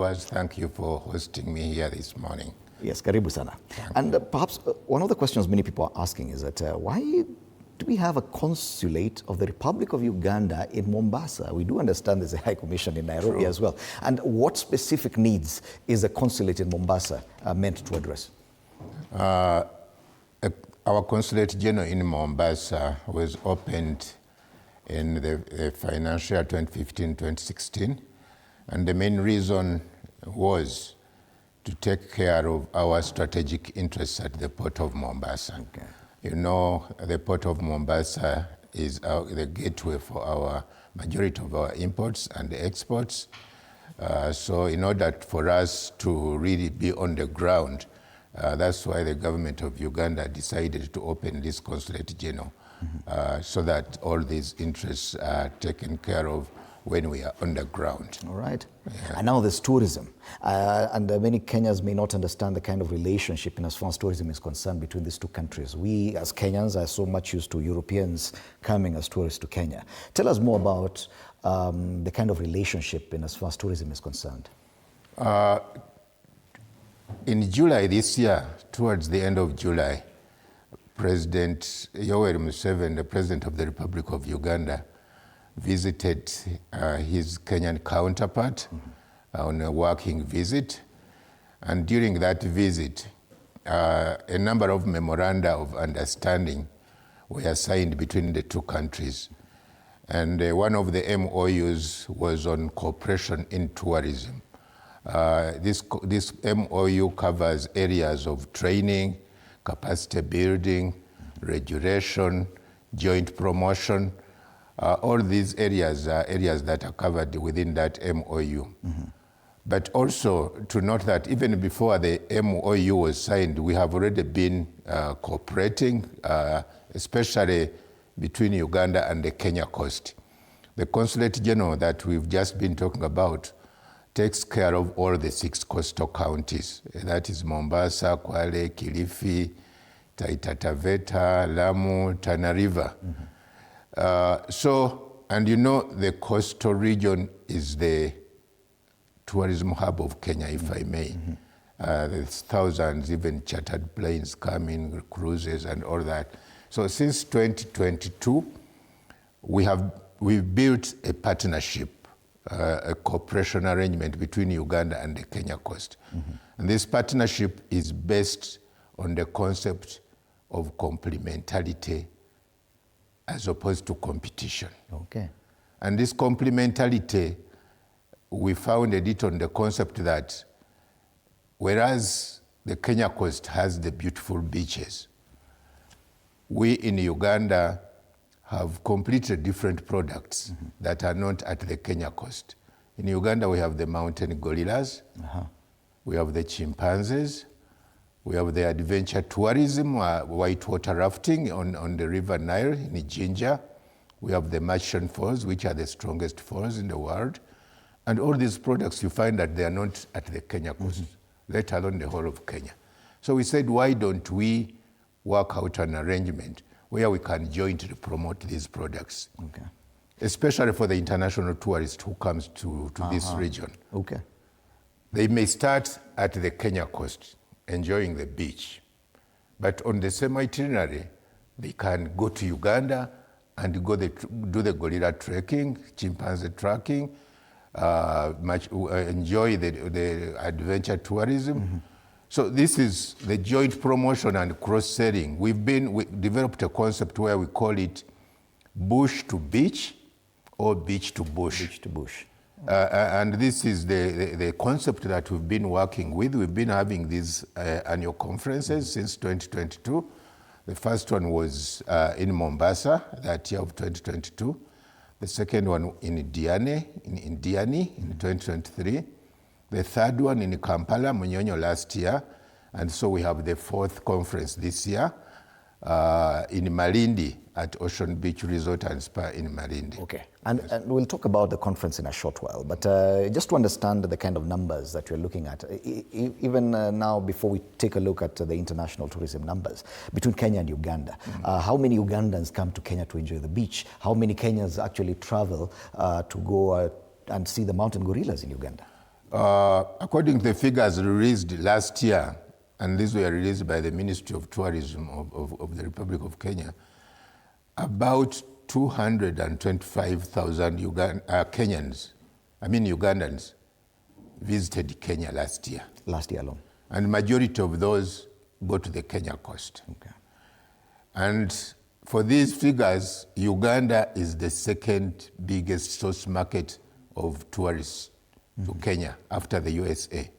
Thank you for hosting me here this morning. Yes, karibu sana. And perhaps one of the questions many people are asking is that why do we have a consulate of the Republic of Uganda in Mombasa? We do understand there's a High Commission in Nairobi as well. And what specific needs is a consulate in Mombasa meant to address? Our Consulate General in Mombasa was opened in the financial year 2015-2016, and the main reason was to take care of our strategic interests at the Port of Mombasa. Okay. You know, the Port of Mombasa is the gateway for our majority of our imports and exports. So in order for us to really be on the ground, that's why the government of Uganda decided to open this Consulate General, so that all these interests are taken care of when we are on the ground. All right. Yeah. And now there's tourism. And many Kenyans may not understand the kind of relationship in as far as tourism is concerned between these two countries. We as Kenyans are so much used to Europeans coming as tourists to Kenya. Tell us more about the kind of relationship in as far as tourism is concerned. In July this year, towards the end of July, President Yoweri Museveni, the President of the Republic of Uganda, visited his Kenyan counterpart on a working visit. And during that visit, a number of memoranda of understanding were signed between the two countries. And one of the MOUs was on cooperation in tourism. This MOU covers areas of training, capacity building, regulation, joint promotion. All these areas are areas that are covered within that MOU. But also to note that even before the MOU was signed, we have already been cooperating, especially between Uganda and the Kenya coast. The Consulate General that we've just been talking about takes care of all the 6 coastal counties. That is Mombasa, Kwale, Kilifi, Taita Taveta, Lamu, Tana River. And you know, the coastal region is the tourism hub of Kenya, if I may. There's thousands, even chartered planes coming, cruises and all that. So since 2022, we've built a partnership, a cooperation arrangement between Uganda and the Kenya coast. And this partnership is based on the concept of complementarity as opposed to competition. Okay. And this complementarity, we founded it on the concept that whereas the Kenya coast has the beautiful beaches, we in Uganda have completely different products that are not at the Kenya coast. In Uganda, we have the mountain gorillas, we have the chimpanzees, we have the adventure tourism, whitewater rafting on the River Nile in Jinja. We have the Merchant Falls, which are the strongest falls in the world. And all these products, you find that they are not at the Kenya coast, let alone the whole of Kenya. So we said, why don't we work out an arrangement where we can jointly promote these products, especially for the international tourist who comes to this region. Okay. They may start at the Kenya coast, enjoying the beach, but on the same itinerary, they can go to Uganda and do the gorilla trekking, chimpanzee trekking, enjoy the adventure tourism. So this is the joint promotion and cross-selling. We developed a concept where we call it bush to beach or beach to bush. Beach to bush. And this is the concept that we've been working with. We've been having these annual conferences since 2022. The first one was in Mombasa, that year of 2022. The second one in Diani in 2023. The third one in Kampala, Munyonyo, last year. And so we have the 4th conference this year in Malindi at Ocean Beach Resort and Spa in Malindi. Okay. And we'll talk about the conference in a short while, but just to understand the kind of numbers that you're looking at, even now before we take a look at the international tourism numbers, between Kenya and Uganda, how many Ugandans come to Kenya to enjoy the beach? How many Kenyans actually travel to go and see the mountain gorillas in Uganda? According to the figures released last year, and these were released by the Ministry of Tourism of the Republic of Kenya, about 225,000 Ugandans visited Kenya last year. Last year alone. And the majority of those go to the Kenya coast. Okay. And for these figures, Uganda is the second biggest source market of tourists to Kenya after the USA.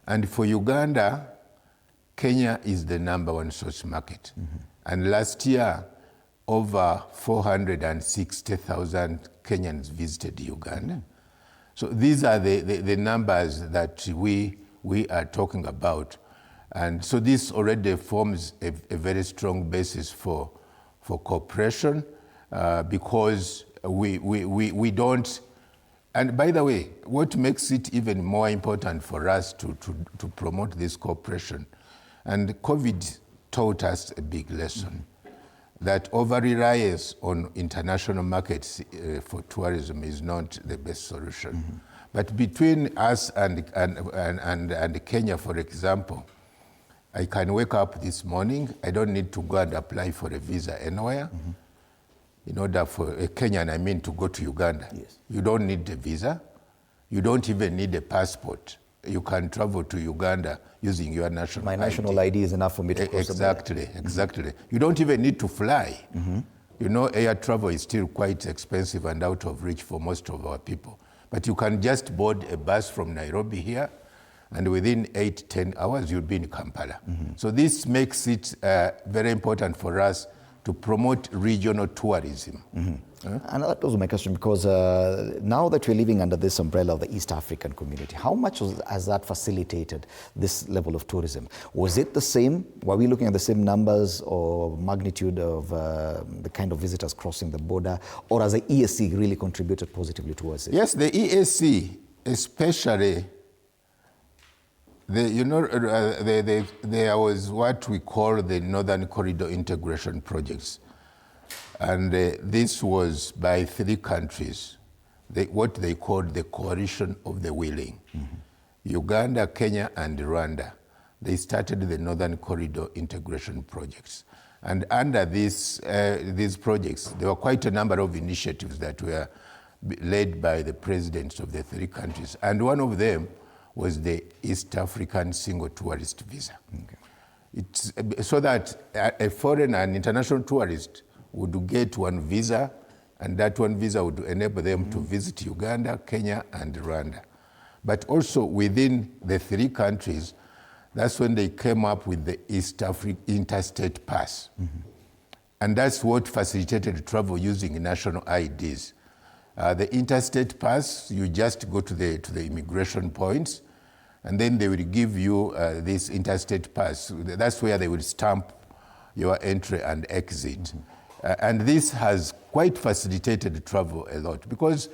And for Uganda, Kenya is the #1 source market. And last year, over 460,000 Kenyans visited Uganda. So these are the numbers that we are talking about. And so this already forms a very strong basis for cooperation because we don't. And by the way, what makes it even more important for us to promote this cooperation, and COVID taught us a big lesson, that over-reliance on international markets for tourism is not the best solution. But between us and Kenya, for example, I can wake up this morning, I don't need to go and apply for a visa anywhere. In order for a Kenyan, to go to Uganda. Yes. You don't need a visa. You don't even need a passport. You can travel to Uganda using your national ID. My national ID is enough for me to cross the border. Exactly. You don't even need to fly. You know, air travel is still quite expensive and out of reach for most of our people. But you can just board a bus from Nairobi here, and within 8-10 hours, you'll be in Kampala. So this makes it very important for us to promote regional tourism. And that was my question, because now that we're living under this umbrella of the East African community, how much has that facilitated this level of tourism? Was it the same? Were we looking at the same numbers or magnitude of the kind of visitors crossing the border? Or has the EAC really contributed positively towards it? Yes, the EAC, especially, there was what we call the Northern Corridor Integration Projects. And this was by 3 countries, what they called the Coalition of the Willing. Uganda, Kenya, and Rwanda. They started the Northern Corridor Integration Projects. And under these projects, there were quite a number of initiatives that were led by the presidents of the 3 countries. And one of them was the East African Single Tourist Visa. Okay. It's so that a foreign and international tourist would get one visa, and that one visa would enable them to visit Uganda, Kenya, and Rwanda. But also within the 3 countries, that's when they came up with the East African Interstate Pass. And that's what facilitated travel using national IDs. The Interstate Pass, you just go to the immigration points, and then they will give you this Interstate Pass. That's where they will stamp your entry and exit. And this has quite facilitated travel a lot, because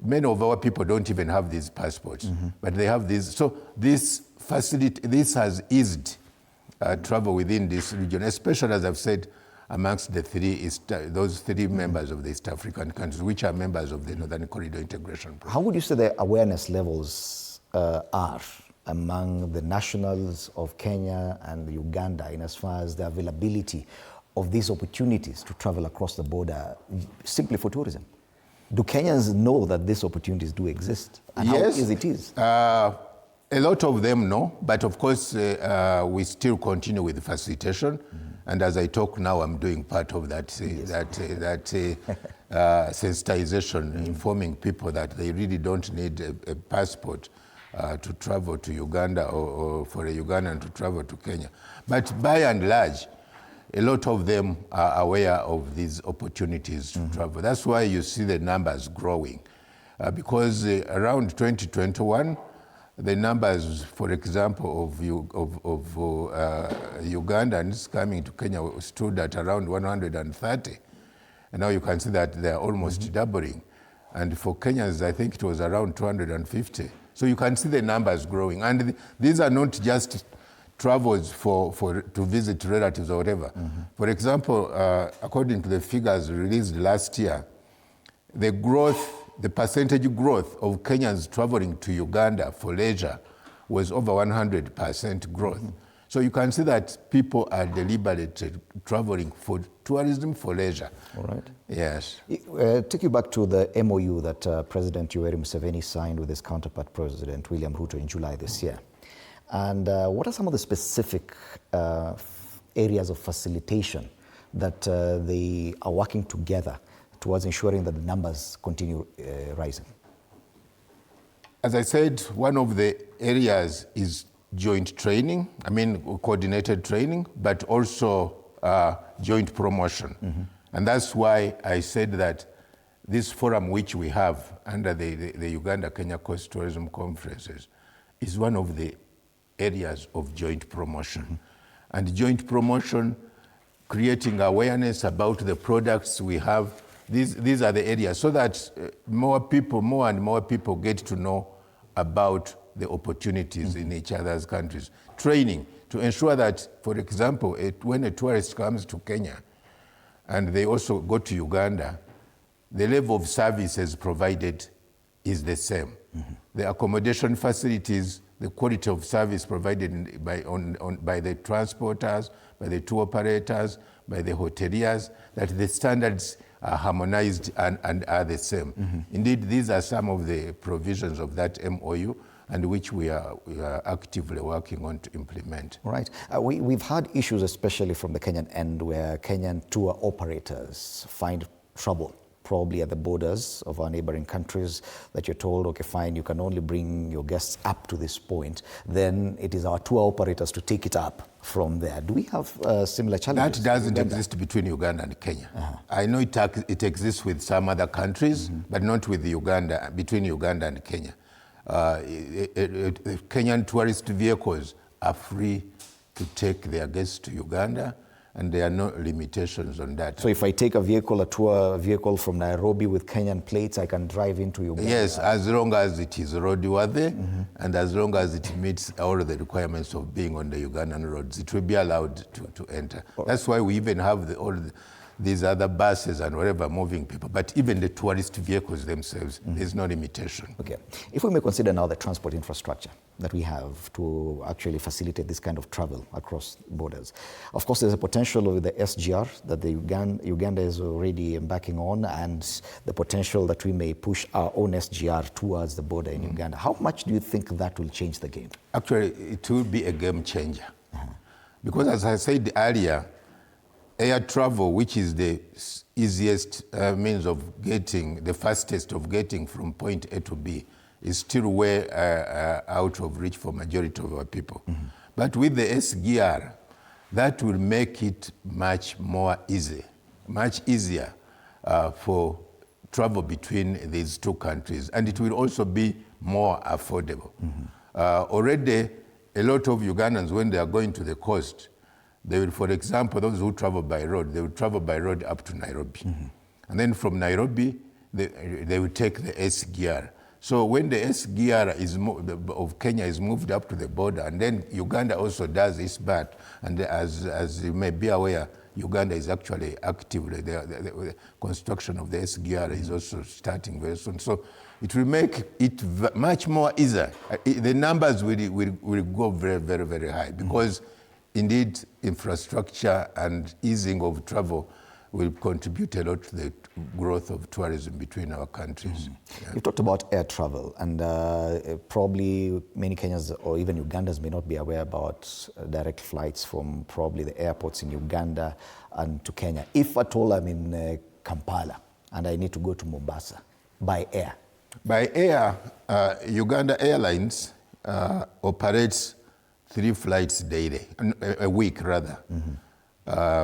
many of our people don't even have these passports, but they have these. So this has eased travel within this region, especially, as I've said, amongst those 3 members of the East African countries, which are members of the Northern Corridor Integration Program. How would you say the awareness levels are among the nationals of Kenya and Uganda in as far as the availability of these opportunities to travel across the border simply for tourism? Do Kenyans know that these opportunities do exist, and yes, how easy it is? A lot of them know, but of course we still continue with facilitation. And as I talk now, I'm doing part of that sensitization, informing people that they really don't need a passport to travel to Uganda, or for a Ugandan to travel to Kenya. But by and large, a lot of them are aware of these opportunities to travel. That's why you see the numbers growing. Because around 2021, the numbers, for example, of Ugandans coming to Kenya stood at around 130. And now you can see that they're almost doubling. And for Kenyans, I think it was around 250. So you can see the numbers growing. And these are not just travels to visit relatives or whatever. For example, according to the figures released last year, the growth the percentage growth of Kenyans traveling to Uganda for leisure was over 100% growth. So you can see that people are deliberately traveling for tourism, for leisure. All right. Yes. Take you back to the MOU that President Yoweri Museveni signed with his counterpart, President William Ruto, in July this year. And what are some of the specific areas of facilitation that they are working together towards ensuring that the numbers continue rising? As I said, one of the areas is joint training, coordinated training, but also joint promotion. And that's why I said that this forum which we have under the Uganda-Kenya Coast Tourism Conferences is one of the areas of joint promotion. And joint promotion, creating awareness about the products we have, these are the areas, so that more and more people get to know about the opportunities in each other's countries. Training to ensure that, for example, when a tourist comes to Kenya and they also go to Uganda, the level of services provided is the same. The accommodation facilities, the quality of service provided by the transporters, by the tour operators, by the hoteliers, that the standards are harmonized and are the same. Indeed, these are some of the provisions of that MOU, and which we are actively working on to implement. Right. We've had issues, especially from the Kenyan end, where Kenyan tour operators find trouble, probably at the borders of our neighboring countries, that you're told, okay, fine, you can only bring your guests up to this point. Then it is our tour operators to take it up from there. Do we have similar challenges? That doesn't exist between Uganda and Kenya. I know it exists with some other countries, but not with Uganda, between Uganda and Kenya. Kenyan tourist vehicles are free to take their guests to Uganda, and there are no limitations on that. So if I take a tour vehicle from Nairobi with Kenyan plates, I can drive into Uganda? Yes, as long as it is roadworthy, and as long as it meets all the requirements of being on the Ugandan roads, it will be allowed to enter. That's why we even have these other buses and whatever moving people, but even the tourist vehicles themselves, there's no limitation. Okay. If we may consider now the transport infrastructure that we have to actually facilitate this kind of travel across borders. Of course, there's a potential with the SGR that the Uganda is already embarking on, and the potential that we may push our own SGR towards the border in Uganda. How much do you think that will change the game? Actually, it will be a game changer. Because as I said earlier, air travel, which is the easiest means of getting, the fastest of getting from point A to B, is still way out of reach for majority of our people. But with the SGR, that will make it much easier for travel between these two countries, and it will also be more affordable. Already, a lot of Ugandans, when they are going to the coast, they will, for example, those who travel by road, they will travel by road up to Nairobi. And then from Nairobi, they will take the SGR. So when the SGR of Kenya is moved up to the border, and then Uganda also does its part, and as you may be aware, Uganda is actually actively, the construction of the SGR is also starting very soon. So it will make it much more easier. The numbers will go very, very, very high, because indeed, infrastructure and easing of travel will contribute a lot to the growth of tourism between our countries. You talked about air travel, and probably many Kenyans or even Ugandans may not be aware about direct flights from probably the airports in Uganda and to Kenya. If at all I'm in Kampala and I need to go to Mombasa by air. By air, Uganda Airlines operates 3 flights daily, a week rather,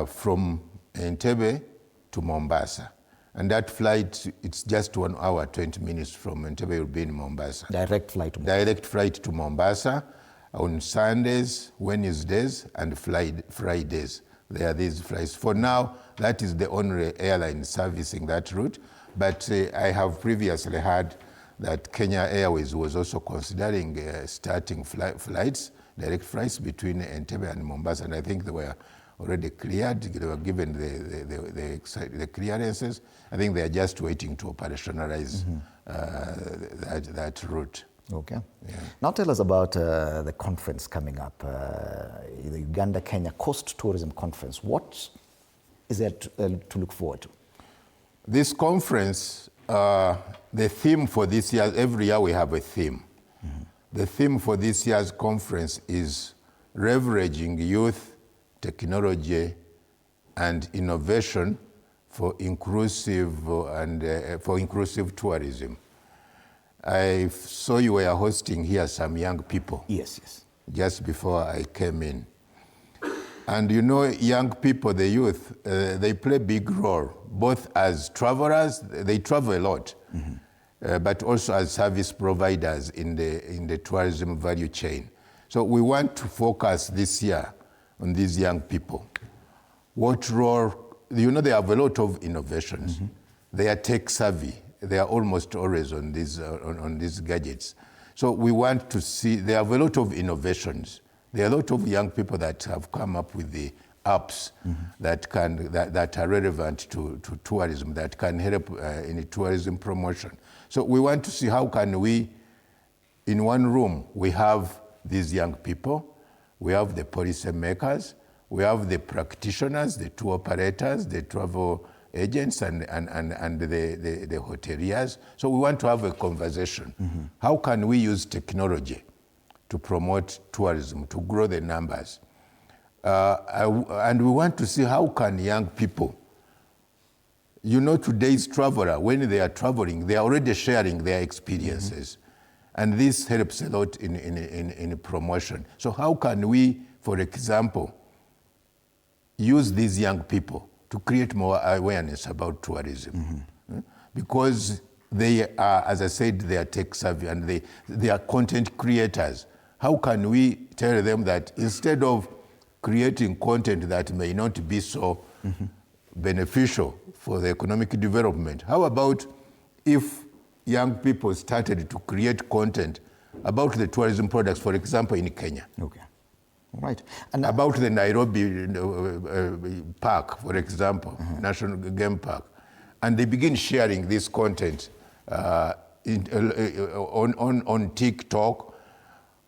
from Entebbe to Mombasa. And that flight, it's just 1 hour, 20 minutes from Entebbe, you'll be in Mombasa. Direct flight to Mombasa. Direct flight to Mombasa on Sundays, Wednesdays, and Fridays. There are these flights. For now, that is the only airline servicing that route. But I have previously heard that Kenya Airways was also considering starting flights, direct flights between Entebbe and Mombasa, and I think they were already cleared. They were given the clearances. I think they are just waiting to operationalize that route. Okay. Yeah. Now tell us about the conference coming up, the Uganda-Kenya Coast Tourism Conference. What is there to look forward to? This conference, the theme for this year, every year we have a theme. The theme for this year's conference is leveraging youth, technology, and innovation for inclusive tourism. I saw you were hosting here some young people. Yes, yes. Just before I came in. And you know, young people, the youth, they play a big role, both as travelers, they travel a lot, but also as service providers in the tourism value chain. So we want to focus this year on these young people. What role, you know, they have a lot of innovations. They are tech savvy. They are almost always on these gadgets. So we want to see, they have a lot of innovations. There are a lot of young people that have come up with the apps that are relevant to tourism, that can help in tourism promotion. So we want to see how can we, in one room, we have these young people, we have the policy makers, we have the practitioners, the tour operators, the travel agents, and the hoteliers. So we want to have a conversation. How can we use technology to promote tourism, to grow the numbers? And we want to see how can young people, you know, today's traveler, when they are traveling, they are already sharing their experiences. And this helps a lot in promotion. So how can we, for example, use these young people to create more awareness about tourism? Because they are, as I said, they are tech savvy and they are content creators. How can we tell them that instead of creating content that may not be so beneficial for the economic development, how about if young people started to create content about the tourism products, for example, in Kenya? Okay. All right. And about the Nairobi park, for example, National Game Park, and they begin sharing this content on TikTok,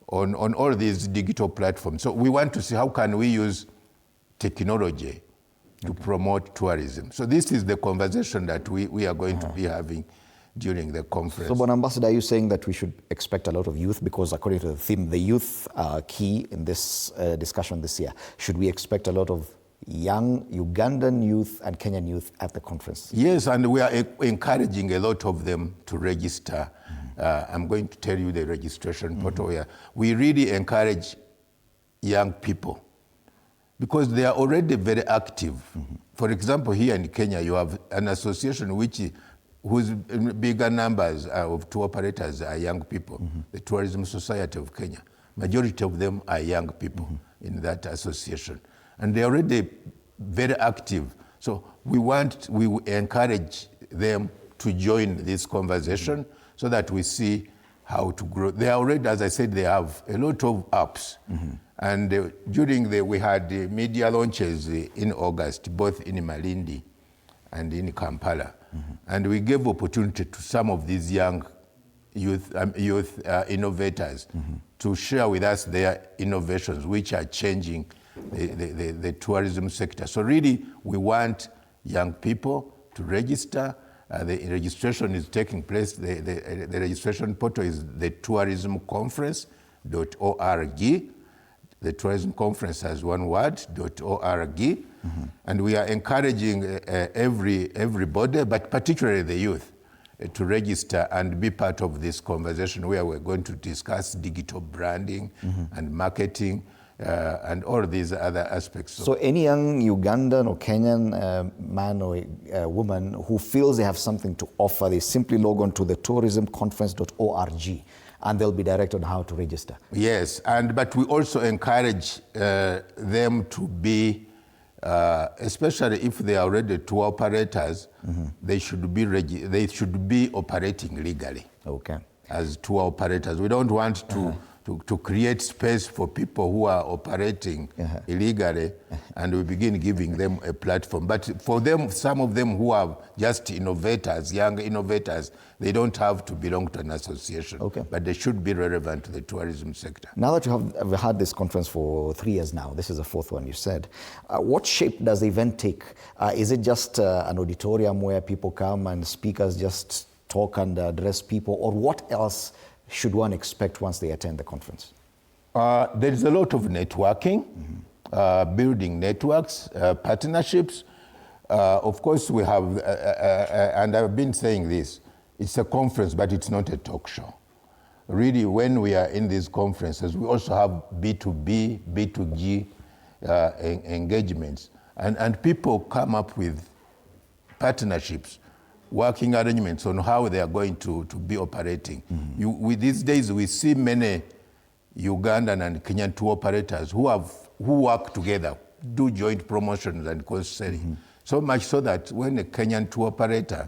on all these digital platforms. So we want to see how can we use technology to promote tourism. So this is the conversation that we are going to be having during the conference. So, Ambassador, are you saying that we should expect a lot of youth? Because according to the theme, the youth are key in this discussion this year. Should we expect a lot of young Ugandan youth and Kenyan youth at the conference? Yes, and we are encouraging a lot of them to register. I'm going to tell you the registration portal here. We really encourage young people because they are already very active. For example, here in Kenya, you have an association whose bigger numbers of tour operators are young people, the Tourism Society of Kenya. Majority of them are young people in that association. And they're already very active. So we encourage them to join this conversation so that we see how to grow. They are already, as I said, they have a lot of apps. And we had the media launches in August, both in Malindi and in Kampala. And we gave opportunity to some of these young youth innovators to share with us their innovations, which are changing the tourism sector. So really, we want young people to register. The registration is taking place. The registration portal is the tourismconference.org. The tourism conference has one word, .org. And we are encouraging everybody, but particularly the youth, to register and be part of this conversation where we're going to discuss digital branding and marketing and all these other aspects. So any young Ugandan or Kenyan man or woman who feels they have something to offer, they simply log on to the tourismconference.org and they'll be directed on how to register. Yes, but we also encourage them to be, especially if they are already tour operators, they should be operating legally. Okay. As tour operators, we don't want to create space for people who are operating illegally, and we begin giving them a platform. But for them, some of them who are just innovators, young innovators, they don't have to belong to an association, but they should be relevant to the tourism sector. Now that you have had this conference for 3 years now, this is the 4th one you said, what shape does the event take? Is it just an auditorium where people come and speakers just talk and address people, or what else should one expect once they attend the conference? There is a lot of networking, building networks, partnerships. Of course, we have, and I've been saying this, it's a conference, but it's not a talk show. Really, when we are in these conferences, we also have B2B, B2G engagements. And people come up with partnerships, working arrangements on how they are going to be operating. With these days, we see many Ugandan and Kenyan tour operators who work together, do joint promotions and cost selling. So much so that when a Kenyan tour operator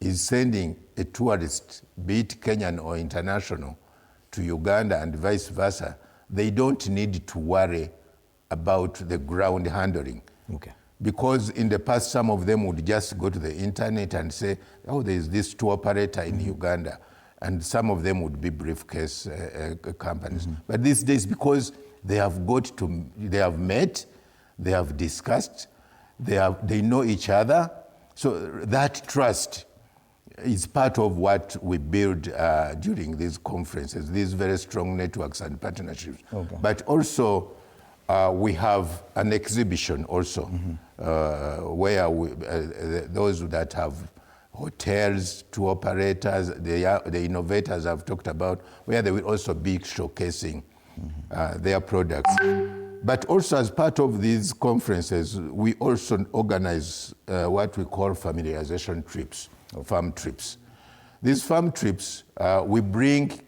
is sending a tourist, be it Kenyan or international, to Uganda and vice versa, they don't need to worry about the ground handling. Because in the past, some of them would just go to the internet and say, oh, there's this tour operator in Uganda. And some of them would be briefcase companies. But these days, because they have met, they have discussed, they know each other. So that trust is part of what we build during these conferences, these very strong networks and partnerships. But also, we have an exhibition also, where those that have hotels, tour operators, the innovators I've talked about, where they will also be showcasing their products. But also as part of these conferences, we also organize what we call familiarization trips, farm trips. These farm trips, we bring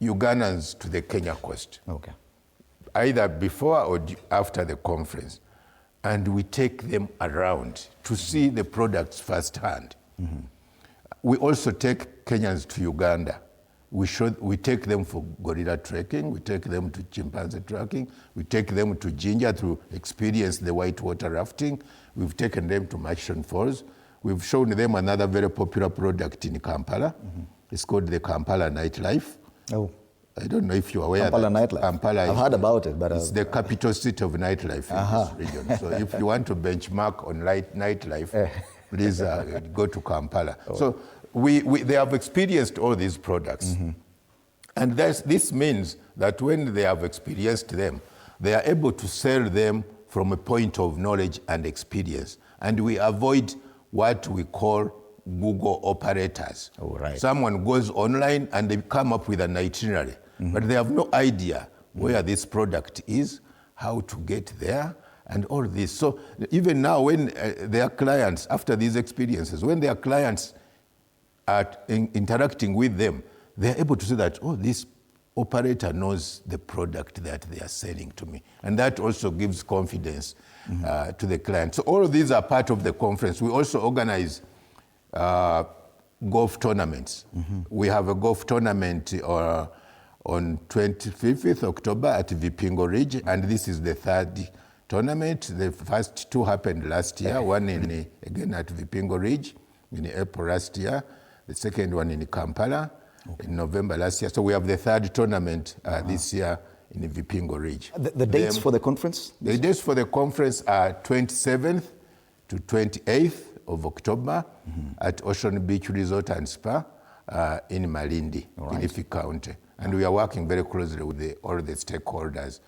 Ugandans to the Kenya coast. Either before or after the conference, and we take them around to see the products firsthand. We also take Kenyans to Uganda. We take them for gorilla trekking, we take them to chimpanzee trekking, we take them to Jinja to experience the whitewater rafting, we've taken them to Machine Falls, we've shown them another very popular product in Kampala. It's called the Kampala nightlife. I don't know if you're aware Kampala that nightlife. Kampala I've heard about it, but it's the capital city of nightlife in this region. So if you want to benchmark on nightlife, please go to Kampala. So they have experienced all these products. And this means that when they have experienced them, they are able to sell them from a point of knowledge and experience. And we avoid what we call Google operators. Someone goes online and they come up with an itinerary, but they have no idea where this product is, how to get there, and all this. So even now when their clients, after these experiences, when their clients are interacting with them, they're able to say that, oh, this operator knows the product that they are selling to me. And that also gives confidence to the client. So all of these are part of the conference. We also organize golf tournaments. We have a golf tournament on 25th October at Vipingo Ridge, and this is the 3rd tournament. The first 2 happened last year, one again at Vipingo Ridge in April last year, the second one in Kampala in November last year. So we have the 3rd tournament this year in Vipingo Ridge. The dates for the conference? The dates for the conference are 27th to 28th of October at Ocean Beach Resort and Spa in Malindi, in Ifi County. And we are working very closely with all the stakeholders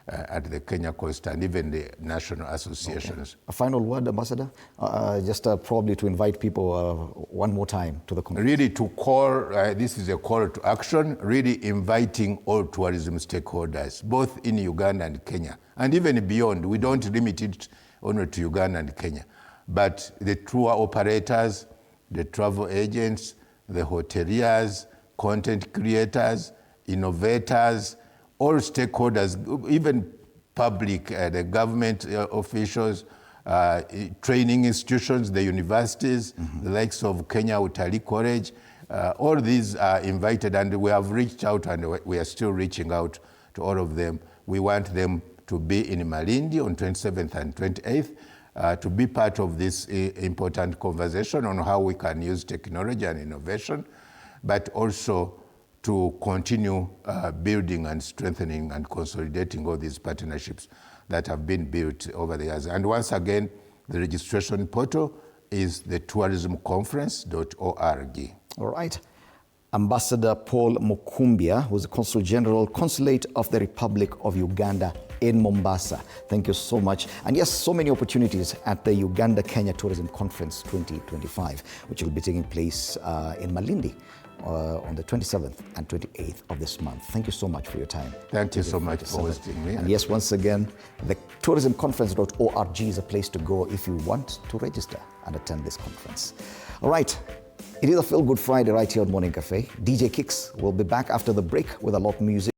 at the Kenya coast and even the national associations. A final word, Ambassador? Just probably to invite people one more time to the conference. Really to call, this is a call to action, really inviting all tourism stakeholders, both in Uganda and Kenya, and even beyond. We don't limit it only to Uganda and Kenya. But the tour operators, the travel agents, the hoteliers, content creators, innovators, all stakeholders, even public, the government officials, training institutions, the universities, the likes of Kenya Utalii College, All these are invited, and we have reached out, and we are still reaching out to all of them. We want them to be in Malindi on 27th and 28th, to be part of this important conversation on how we can use technology and innovation, but also to continue building and strengthening and consolidating all these partnerships that have been built over the years. And once again, the registration portal is the tourismconference.org. All right. Ambassador Paul Mukumbia, who's the Consul General, Consulate of the Republic of Uganda in Mombasa. Thank you so much. And yes, so many opportunities at the Uganda-Kenya Tourism Conference 2025, which will be taking place in Malindi on the 27th and 28th of this month. Thank you so much for your time. Thank you so much for hosting me. And yes, once again, the tourismconference.org is a place to go if you want to register and attend this conference. All right. It is a Feel Good Friday right here on Morning Cafe. DJ Kicks will be back after the break with a lot of music.